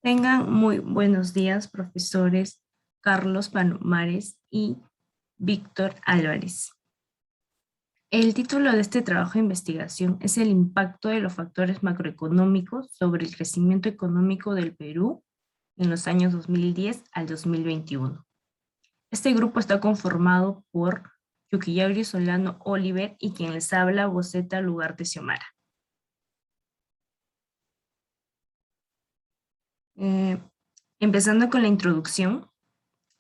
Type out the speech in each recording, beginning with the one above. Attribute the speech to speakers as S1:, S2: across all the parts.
S1: Tengan muy buenos días, profesores Carlos Palomares y Víctor Álvarez. El título de este trabajo de investigación es el impacto de los factores macroeconómicos sobre el crecimiento económico del Perú en los años 2010 al 2021. Este grupo está conformado por Yukiyauri Solano Oliver y quien les habla, Boceta Lugarte Xiomara. Eh, Empezando con la introducción.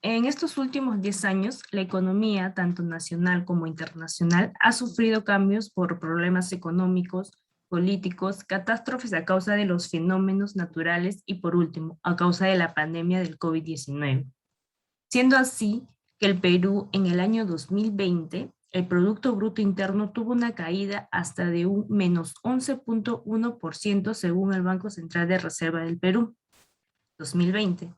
S1: En estos últimos 10 años, la economía, tanto nacional como internacional, ha sufrido cambios por problemas económicos, políticos, catástrofes a causa de los fenómenos naturales y, por último, a causa de la pandemia del COVID-19. Siendo así que el Perú en el año 2020, el Producto Bruto Interno tuvo una caída hasta de un menos 11.1% según el Banco Central de Reserva del Perú, 2020.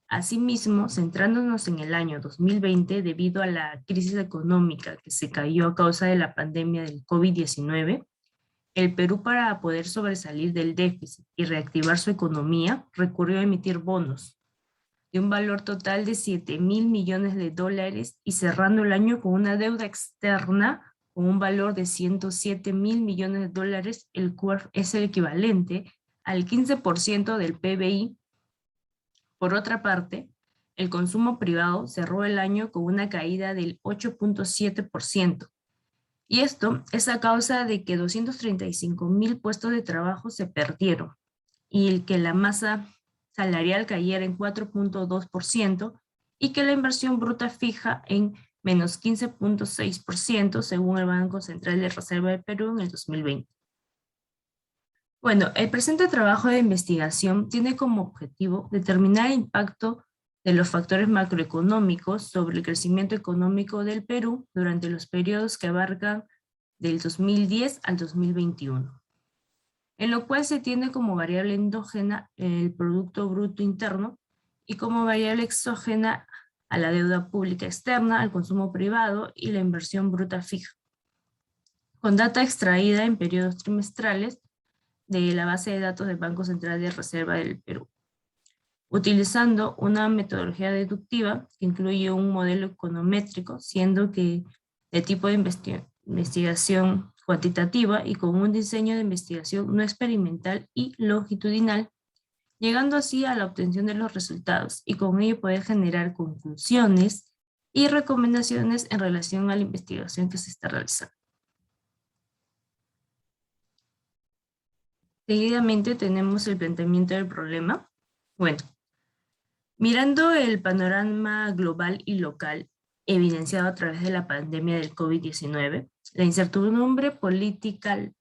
S1: Asimismo, centrándonos en el año 2020, debido a la crisis económica que se cayó a causa de la pandemia del COVID-19, el Perú, para poder sobresalir del déficit y reactivar su economía, recurrió a emitir bonos de un valor total de 7.000 millones de dólares y cerrando el año con una deuda externa con un valor de 107.000 millones de dólares, el cual es el equivalente al 15% del PBI. Por otra parte, el consumo privado cerró el año con una caída del 8.7%. Y esto es a causa de que 235.000 puestos de trabajo se perdieron y que la masa salarial cayera en 4.2% y que la inversión bruta fija en menos 15.6% según el Banco Central de Reserva de Perú en el 2020. Bueno, el presente trabajo de investigación tiene como objetivo determinar el impacto de los factores macroeconómicos sobre el crecimiento económico del Perú durante los periodos que abarcan del 2010 al 2021, en lo cual se tiene como variable endógena el Producto Bruto Interno y como variable exógena a la deuda pública externa, al consumo privado y la inversión bruta fija, con data extraída en periodos trimestrales de la base de datos del Banco Central de Reserva del Perú, utilizando una metodología deductiva que incluye un modelo econométrico, siendo que de tipo de investigación cuantitativa y con un diseño de investigación no experimental y longitudinal, llegando así a la obtención de los resultados y con ello poder generar conclusiones y recomendaciones en relación a la investigación que se está realizando. Seguidamente tenemos el planteamiento del problema. Bueno, mirando el panorama global y local evidenciado a través de la pandemia del COVID-19, la incertidumbre política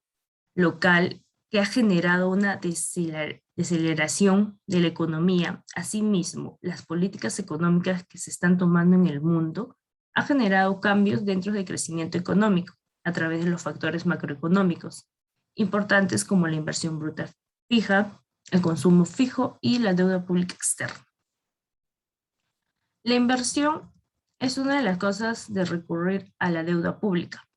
S1: local que ha generado una deceleración de la economía, asimismo, las políticas económicas que se están tomando en el mundo, ha generado cambios dentro del crecimiento económico a través de los factores macroeconómicos, importantes como la inversión bruta fija, el consumo fijo y la deuda pública externa. La inversión es una de las causas de recurrir a la deuda pública,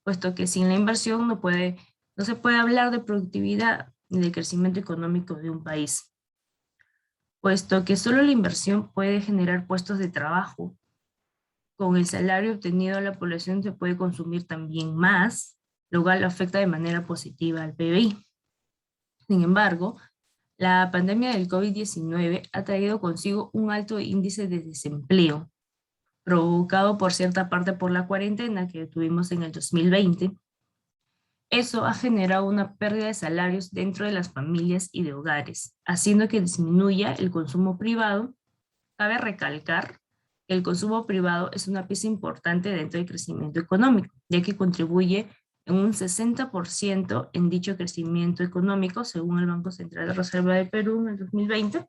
S1: puesto que sin la inversión no se puede hablar de productividad ni de crecimiento económico de un país, puesto que solo la inversión puede generar puestos de trabajo. Con el salario obtenido la población se puede consumir también más, lo cual afecta de manera positiva al PBI. Sin embargo, la pandemia del COVID-19 ha traído consigo un alto índice de desempleo, provocado por cierta parte por la cuarentena que tuvimos en el 2020. Eso ha generado una pérdida de salarios dentro de las familias y de hogares, haciendo que disminuya el consumo privado. Cabe recalcar que el consumo privado es una pieza importante dentro del crecimiento económico, ya que contribuye en un 60% en dicho crecimiento económico, según el Banco Central de Reserva de Perú en el 2020.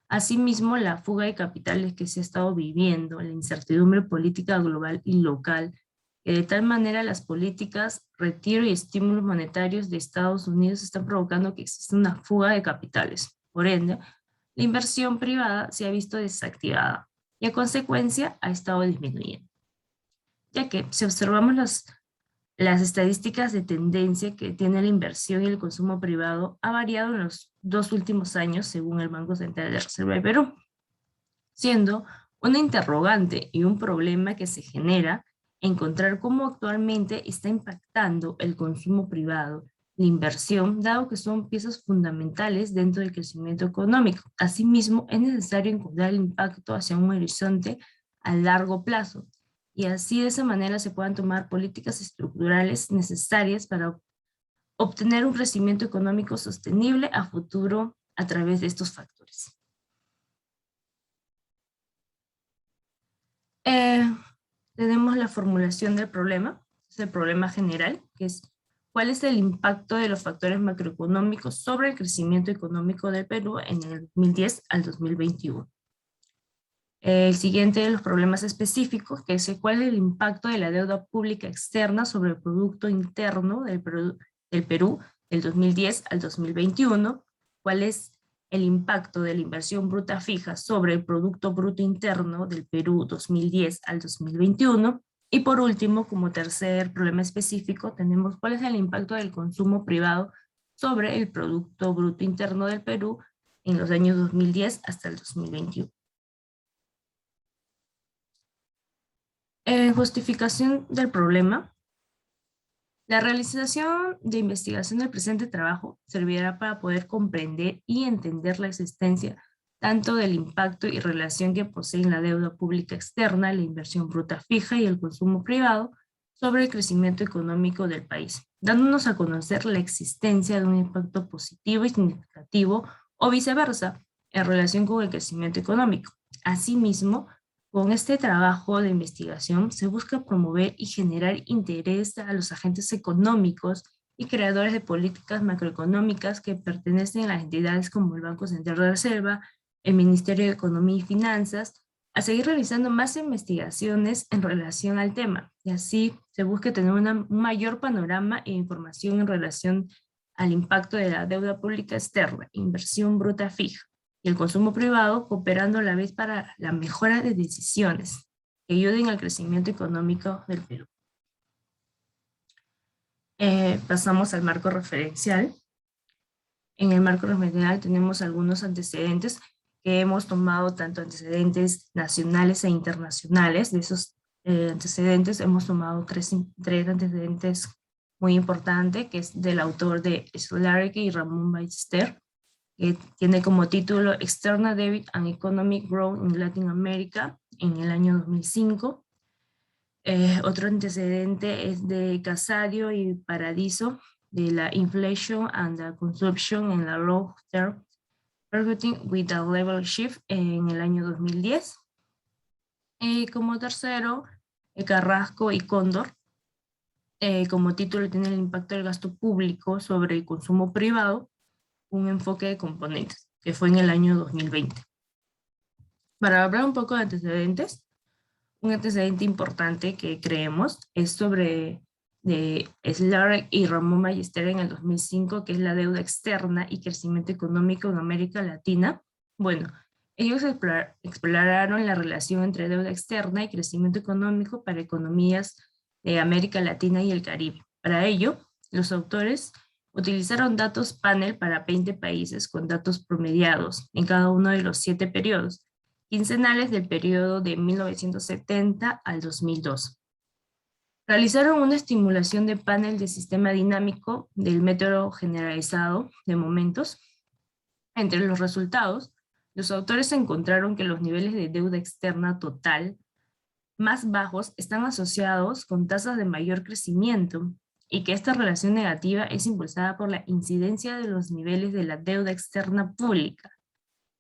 S1: Asimismo, la fuga de capitales que se ha estado viviendo, la incertidumbre política global y local, que de tal manera las políticas, retiro y estímulos monetarios de Estados Unidos están provocando que exista una fuga de capitales. Por ende, la inversión privada se ha visto desactivada y a consecuencia ha estado disminuyendo, ya que si observamos Las estadísticas de tendencia que tiene la inversión y el consumo privado ha variado en los 2 últimos años según el Banco Central de Reserva de Perú, siendo una interrogante y un problema que se genera encontrar cómo actualmente está impactando el consumo privado, la inversión, dado que son piezas fundamentales dentro del crecimiento económico. Asimismo, es necesario encontrar el impacto hacia un horizonte a largo plazo, y así de esa manera se puedan tomar políticas estructurales necesarias para obtener un crecimiento económico sostenible a futuro a través de estos factores. Eh, Tenemos la formulación del problema, es el problema general, que es cuál es el impacto de los factores macroeconómicos sobre el crecimiento económico del Perú en el 2010 al 2021. El siguiente de los problemas específicos, que es cuál es el impacto de la deuda pública externa sobre el Producto Interno del Perú del 2010 al 2021, cuál es el impacto de la inversión bruta fija sobre el Producto Bruto Interno del Perú 2010 al 2021, y por último, como tercer problema específico, tenemos cuál es el impacto del consumo privado sobre el Producto Bruto Interno del Perú en los años 2010 hasta el 2021. Justificación del problema. La realización de investigación del presente trabajo servirá para poder comprender y entender la existencia tanto del impacto y relación que poseen la deuda pública externa, la inversión bruta fija y el consumo privado sobre el crecimiento económico del país, dándonos a conocer la existencia de un impacto positivo y significativo o viceversa en relación con el crecimiento económico. Asimismo, con este trabajo de investigación se busca promover y generar interés a los agentes económicos y creadores de políticas macroeconómicas que pertenecen a las entidades como el Banco Central de Reserva, el Ministerio de Economía y Finanzas, a seguir realizando más investigaciones en relación al tema, y así se busca tener un mayor panorama e información en relación al impacto de la deuda pública externa, inversión bruta fija, y el consumo privado, cooperando a la vez para la mejora de decisiones que ayuden al crecimiento económico del Perú. Pasamos al marco referencial. En el marco referencial tenemos algunos antecedentes que hemos tomado, tanto antecedentes nacionales e internacionales. De esos antecedentes hemos tomado tres antecedentes muy importantes, que es del autor de Solarity y Ramón Ballester, que tiene como título External Debt and Economic Growth in Latin America en el año 2005. Otro antecedente es de Casadio y Paradiso, de la Inflation and the Consumption in the Long Term, Permitting with a Level Shift en el año 2010. Y como tercero, Carrasco y Cóndor, como título tiene el impacto del gasto público sobre el consumo privado, un enfoque de componentes, que fue en el año 2020. Para hablar un poco de antecedentes, un antecedente importante que creemos es sobre de Slarek y Ramón Ballester en el 2005, que es la deuda externa y crecimiento económico en América Latina. Bueno, ellos exploraron la relación entre deuda externa y crecimiento económico para economías de América Latina y el Caribe. Para ello, los autores utilizaron datos panel para 20 países con datos promediados en cada uno de los 7 periodos quincenales del periodo de 1970 al 2002. Realizaron una estimulación de panel de sistema dinámico del método generalizado de momentos. Entre los resultados, los autores encontraron que los niveles de deuda externa total más bajos están asociados con tasas de mayor crecimiento, y que esta relación negativa es impulsada por la incidencia de los niveles de la deuda externa pública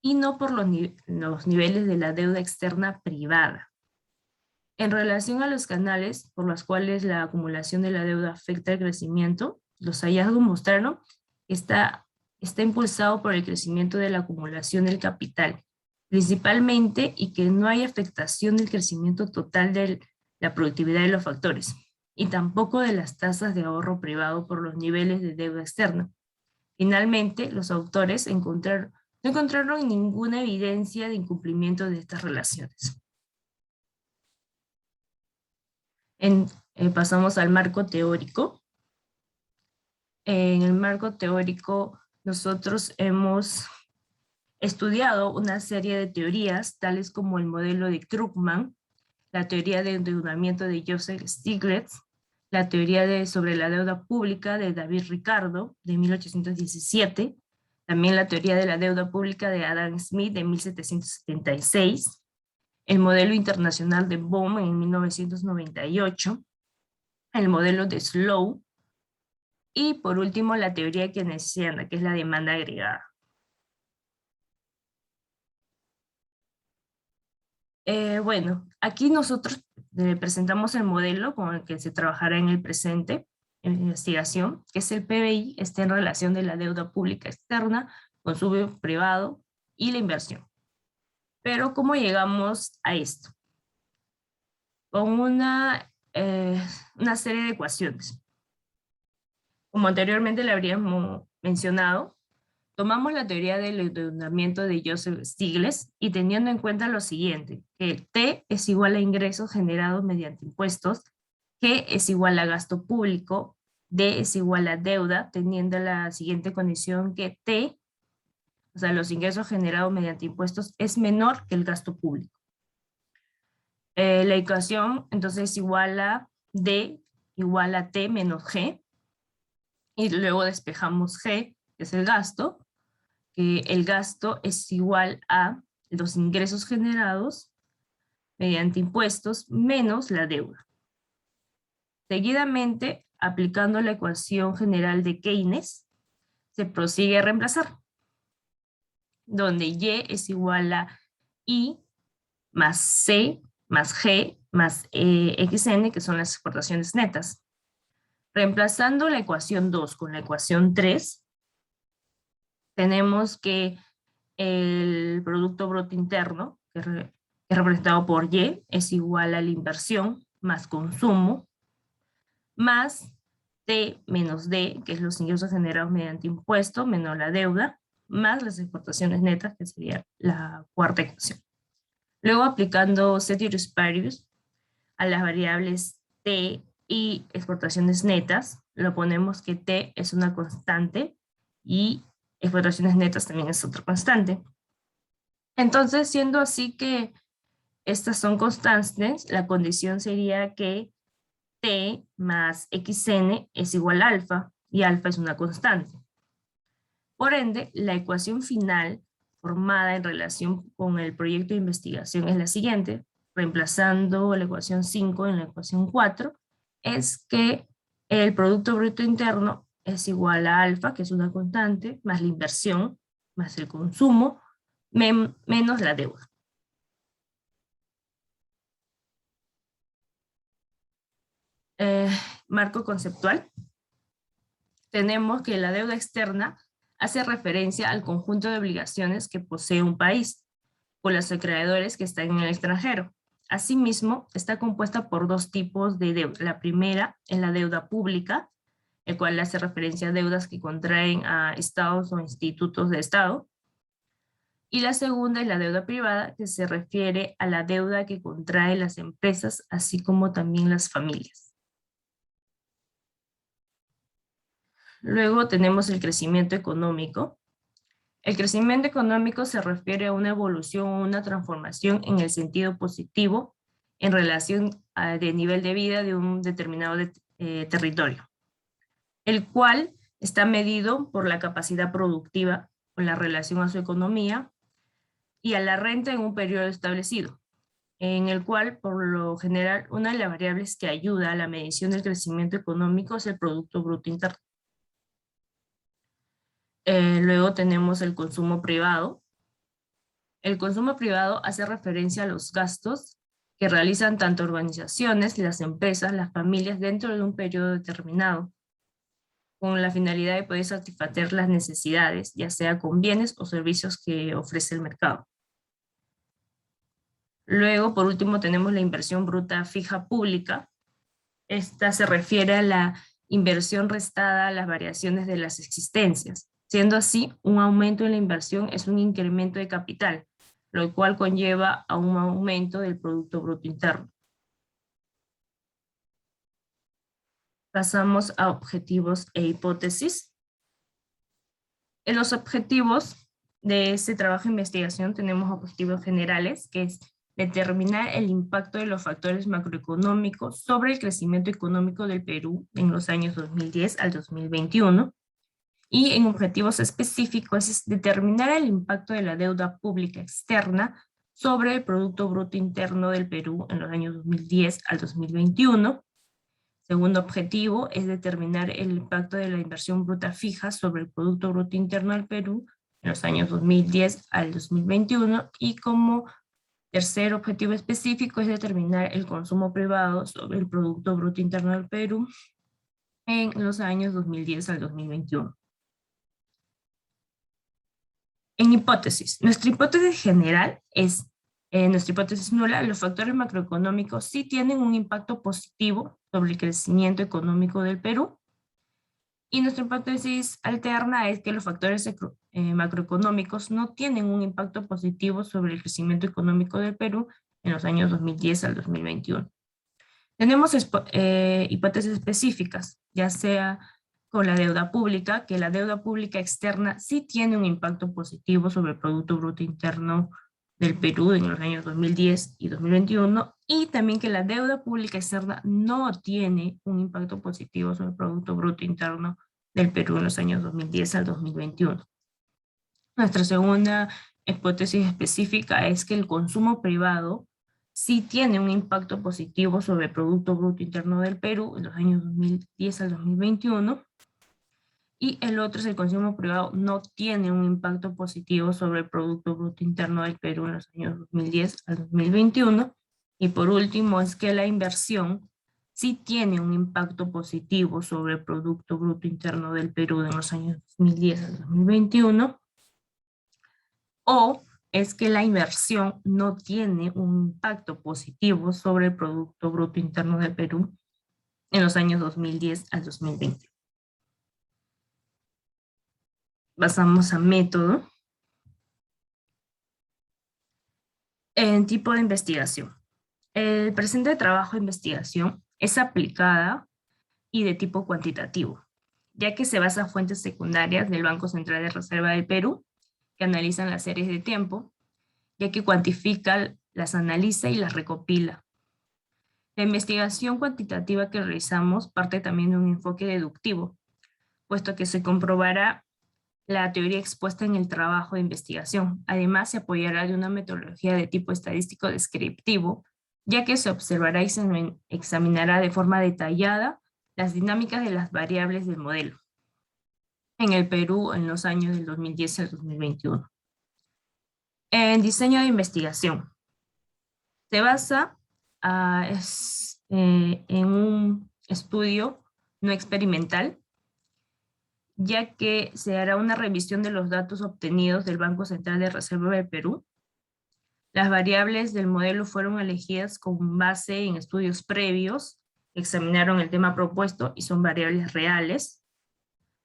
S1: y no por los niveles de la deuda externa privada. En relación a los canales por los cuales la acumulación de la deuda afecta el crecimiento, los hallazgos mostraron que está impulsado por el crecimiento de la acumulación del capital, principalmente, y que no hay afectación del crecimiento total de la productividad de los factores, y tampoco de las tasas de ahorro privado por los niveles de deuda externa. Finalmente, los autores no encontraron ninguna evidencia de incumplimiento de estas relaciones. Pasamos al marco teórico. En el marco teórico, nosotros hemos estudiado una serie de teorías, tales como el modelo de Krugman, la teoría de endeudamiento de Joseph Stiglitz, la teoría sobre la deuda pública de David Ricardo, de 1817, también la teoría de la deuda pública de Adam Smith, de 1776, el modelo internacional de Bohm en 1998, el modelo de Slow, y por último la teoría keynesiana, que es la demanda agregada. Bueno, aquí nosotros presentamos el modelo con el que se trabajará en el presente, en la investigación, que es el PBI, está en relación de la deuda pública externa, consumo privado y la inversión. Pero ¿cómo llegamos a esto? Con una serie de ecuaciones. Como anteriormente le habríamos mencionado, tomamos la teoría del endeudamiento de Joseph Stiglitz y teniendo en cuenta lo siguiente, que T es igual a ingresos generados mediante impuestos, G es igual a gasto público, D es igual a deuda, teniendo la siguiente condición que T, o sea, los ingresos generados mediante impuestos, es menor que el gasto público. La ecuación entonces es igual a D igual a T menos G, y luego despejamos G, que es el gasto, que el gasto es igual a los ingresos generados mediante impuestos menos la deuda. Seguidamente, aplicando la ecuación general de Keynes, se prosigue a reemplazar, donde Y es igual a I más C más G más XN, que son las exportaciones netas. Reemplazando la ecuación 2 con la ecuación 3, tenemos que el Producto Bruto Interno, que es representado por Y, es igual a la inversión más consumo, más T menos D, que es los ingresos generados mediante impuesto, menos la deuda, más las exportaciones netas, que sería la cuarta ecuación. Luego, aplicando ceteris paribus a las variables T y exportaciones netas, lo ponemos que T es una constante y exportaciones netas también es otra constante. Entonces, siendo así que estas son constantes, la condición sería que T más XN es igual a alfa, y alfa es una constante. Por ende, la ecuación final formada en relación con el proyecto de investigación es la siguiente, reemplazando la ecuación 5 en la ecuación 4, es que el Producto Bruto Interno es igual a alfa, que es una constante, más la inversión, más el consumo, menos la deuda. Marco conceptual. Tenemos que la deuda externa hace referencia al conjunto de obligaciones que posee un país con los acreedores que están en el extranjero. Asimismo, está compuesta por dos tipos de deuda. La primera es la deuda pública, el cual hace referencia a deudas que contraen a estados o institutos de Estado. Y la segunda es la deuda privada, que se refiere a la deuda que contraen las empresas, así como también las familias. Luego tenemos el crecimiento económico. El crecimiento económico se refiere a una evolución o una transformación en el sentido positivo en relación de nivel de vida de un determinado territorio, el cual está medido por la capacidad productiva o la relación a su economía y a la renta en un periodo establecido, en el cual, por lo general, una de las variables que ayuda a la medición del crecimiento económico es el Producto Bruto Interno. Luego tenemos el consumo privado. El consumo privado hace referencia a los gastos que realizan tanto organizaciones, las empresas, las familias dentro de un periodo determinado, con la finalidad de poder satisfacer las necesidades, ya sea con bienes o servicios que ofrece el mercado. Luego, por último, tenemos la inversión bruta fija pública. Esta se refiere a la inversión restada a las variaciones de las existencias. Siendo así, un aumento en la inversión es un incremento de capital, lo cual conlleva a un aumento del Producto Bruto Interno. Pasamos a objetivos e hipótesis. En los objetivos de este trabajo de investigación tenemos objetivos generales, que es determinar el impacto de los factores macroeconómicos sobre el crecimiento económico del Perú en los años 2010 al 2021. Y en objetivos específicos es determinar el impacto de la deuda pública externa sobre el Producto Bruto Interno del Perú en los años 2010 al 2021. Segundo objetivo es determinar el impacto de la inversión bruta fija sobre el Producto Bruto Interno del Perú en los años 2010 al 2021. Y como tercer objetivo específico es determinar el consumo privado sobre el Producto Bruto Interno del Perú en los años 2010 al 2021. En hipótesis, nuestra hipótesis general es, nuestra hipótesis nula, los factores macroeconómicos sí tienen un impacto positivo sobre el crecimiento económico del Perú, y nuestra hipótesis alterna es que los factores macroeconómicos no tienen un impacto positivo sobre el crecimiento económico del Perú en los años 2010 al 2021. Tenemos hipótesis específicas, ya sea con la deuda pública, que la deuda pública externa sí tiene un impacto positivo sobre el Producto Bruto Interno del Perú en los años 2010 y 2021, y también que la deuda pública externa no tiene un impacto positivo sobre el Producto Bruto Interno del Perú en los años 2010 al 2021. Nuestra segunda hipótesis específica es que el consumo privado sí tiene un impacto positivo sobre el Producto Bruto Interno del Perú en los años 2010 al 2021, y el otro es el consumo privado no tiene un impacto positivo sobre el Producto Bruto Interno del Perú en los años 2010 al 2021, y por último es que la inversión sí tiene un impacto positivo sobre el Producto Bruto Interno del Perú en los años 2010 al 2021, o es que la inversión no tiene un impacto positivo sobre el Producto Bruto Interno del Perú en los años 2010 al 2020. Pasamos a método. En tipo de investigación. El presente trabajo de investigación es aplicada y de tipo cuantitativo, ya que se basa en fuentes secundarias del Banco Central de Reserva del Perú, que analizan las series de tiempo, ya que cuantifica, las analiza y las recopila. La investigación cuantitativa que realizamos parte también de un enfoque deductivo, puesto que se comprobará la teoría expuesta en el trabajo de investigación. Además, se apoyará de una metodología de tipo estadístico descriptivo, ya que se observará y se examinará de forma detallada las dinámicas de las variables del modelo en el Perú en los años del 2010 al 2021. En diseño de investigación. Se basa en un estudio no experimental, ya que se hará una revisión de los datos obtenidos del Banco Central de Reserva del Perú. Las variables del modelo fueron elegidas con base en estudios previos, examinaron el tema propuesto y son variables reales.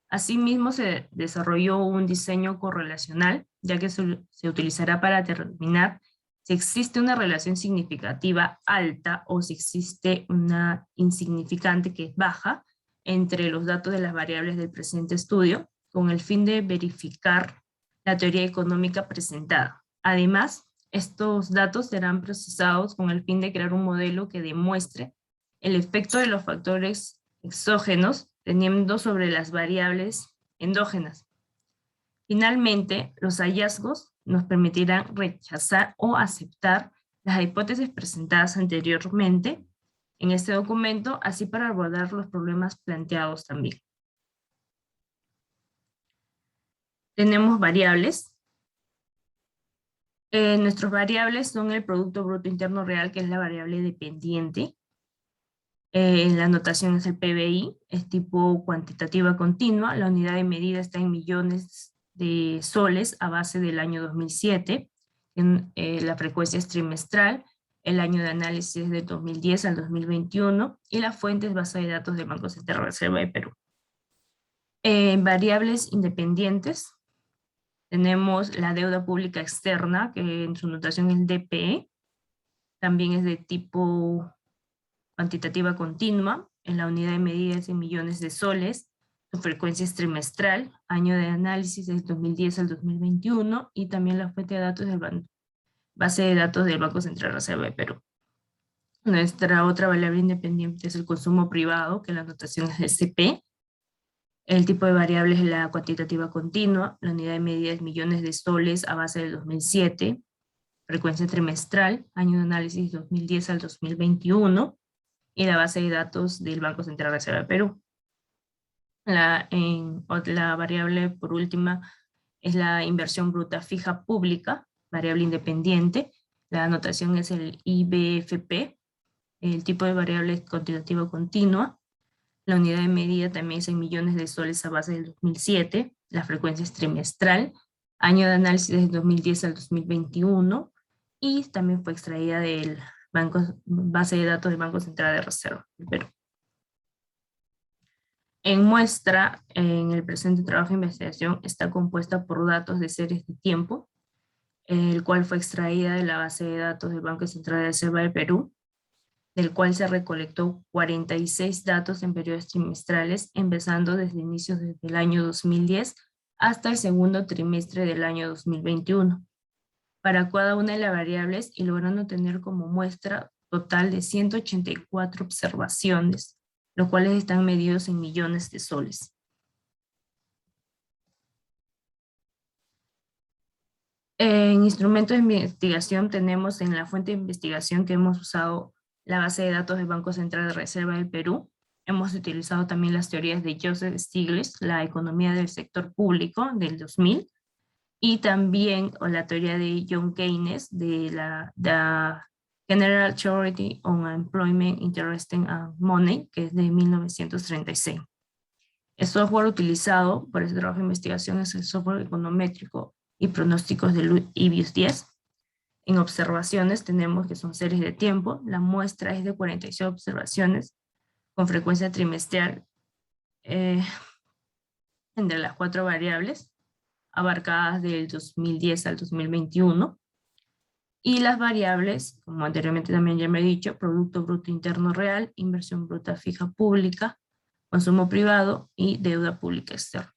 S1: Asimismo, se desarrolló un diseño correlacional, ya que se utilizará para determinar si existe una relación significativa alta o si existe una insignificante que es baja entre los datos de las variables del presente estudio, con el fin de verificar la teoría económica presentada. Además, estos datos serán procesados con el fin de crear un modelo que demuestre el efecto de los factores exógenos teniendo sobre las variables endógenas. Finalmente, los hallazgos nos permitirán rechazar o aceptar las hipótesis presentadas anteriormente en este documento, así para abordar los problemas planteados también. Tenemos variables. Nuestros variables son el Producto Bruto Interno Real, que es la variable dependiente. La notación es el PBI, es tipo cuantitativa continua. La unidad de medida está en millones de soles a base del año 2007. La frecuencia es trimestral. El año de análisis es de 2010 al 2021 y la fuente es base de datos del Banco Central de Reserva de Perú. Variables independientes. Tenemos la deuda pública externa, que en su notación es DPE. También es de tipo cuantitativa continua. en la unidad de medida es en millones de soles, su frecuencia es trimestral, año de análisis es 2010 al 2021, y también la fuente de datos del base de datos del Banco Central Reserva de Perú. Nuestra otra variable independiente es el consumo privado, que la notación es de CP. El tipo de variable es la cuantitativa continua, la unidad de medida es millones de soles a base del 2007, frecuencia trimestral, año de análisis 2010 al 2021, y la base de datos del Banco Central Reserva de Perú. La variable por última es la inversión bruta fija pública, variable independiente. La anotación es el IBFP. El tipo de variable es cuantitativa continua. La unidad de medida también es en millones de soles a base del 2007. La frecuencia es trimestral. Año de análisis desde 2010 al 2021. Y también fue extraída del base de datos del Banco Central de Reserva del Perú. En muestra, en el presente trabajo de investigación está compuesta por datos de series de tiempo, el cual fue extraída de la base de datos del Banco Central de Reserva del Perú, del cual se recolectó 46 datos en periodos trimestrales, empezando desde inicios desde el año 2010 hasta el segundo trimestre del año 2021, para cada una de las variables, y logrando tener como muestra total de 184 observaciones, los cuales están medidos en millones de soles. En instrumentos de investigación tenemos en la fuente de investigación que hemos usado la base de datos del Banco Central de Reserva del Perú. Hemos utilizado también las teorías de Joseph Stiglitz, la economía del sector público del 2000, y también la teoría de John Keynes de la General Theory on Employment, Interest and Money, que es de 1936. El software utilizado por este trabajo de investigación es el software econométrico y pronósticos de IBIUS 10. En observaciones tenemos que son series de tiempo. La muestra es de 46 observaciones con frecuencia trimestral entre las 4 variables abarcadas del 2010 al 2021. Y las variables, como anteriormente también ya me he dicho, Producto Bruto Interno Real, inversión bruta fija pública, consumo privado y deuda pública externa.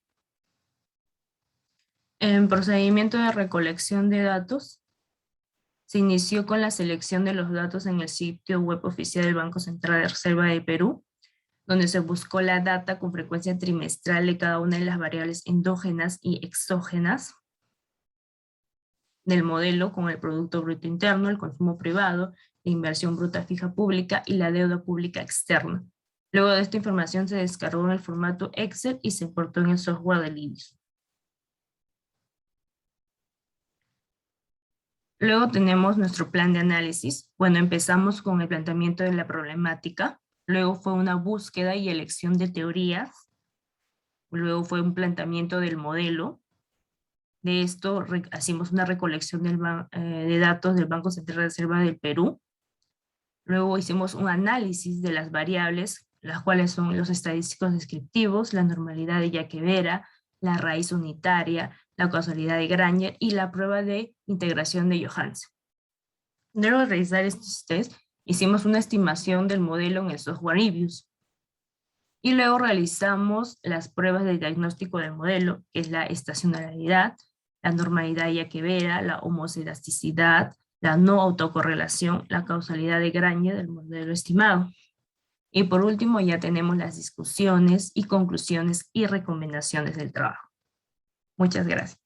S1: En procedimiento de recolección de datos, se inició con la selección de los datos en el sitio web oficial del Banco Central de Reserva de Perú, donde se buscó la data con frecuencia trimestral de cada una de las variables endógenas y exógenas del modelo, con el Producto Bruto Interno, el consumo privado, la inversión bruta fija pública y la deuda pública externa. Luego de esta información se descargó en el formato Excel y se importó en el software del IBIUS. Luego tenemos nuestro plan de análisis. Bueno, empezamos con el planteamiento de la problemática. Luego fue una búsqueda y elección de teorías. Luego fue un planteamiento del modelo. De esto hicimos una recolección de datos del Banco Central de Reserva del Perú. Luego hicimos un análisis de las variables, las cuales son los estadísticos descriptivos, la normalidad de Jacquet-Vera, la raíz unitaria, la causalidad de Granger y la prueba de integración de Johansen. Luego de realizar estos test, hicimos una estimación del modelo en el software IBIUS. Y luego realizamos las pruebas de diagnóstico del modelo, que es la estacionalidad, la normalidad de Jacquet-Vera, la homoscedasticidad, la no autocorrelación, la causalidad de Granger del modelo estimado. Y por último ya tenemos las discusiones y conclusiones y recomendaciones del trabajo. Muchas gracias.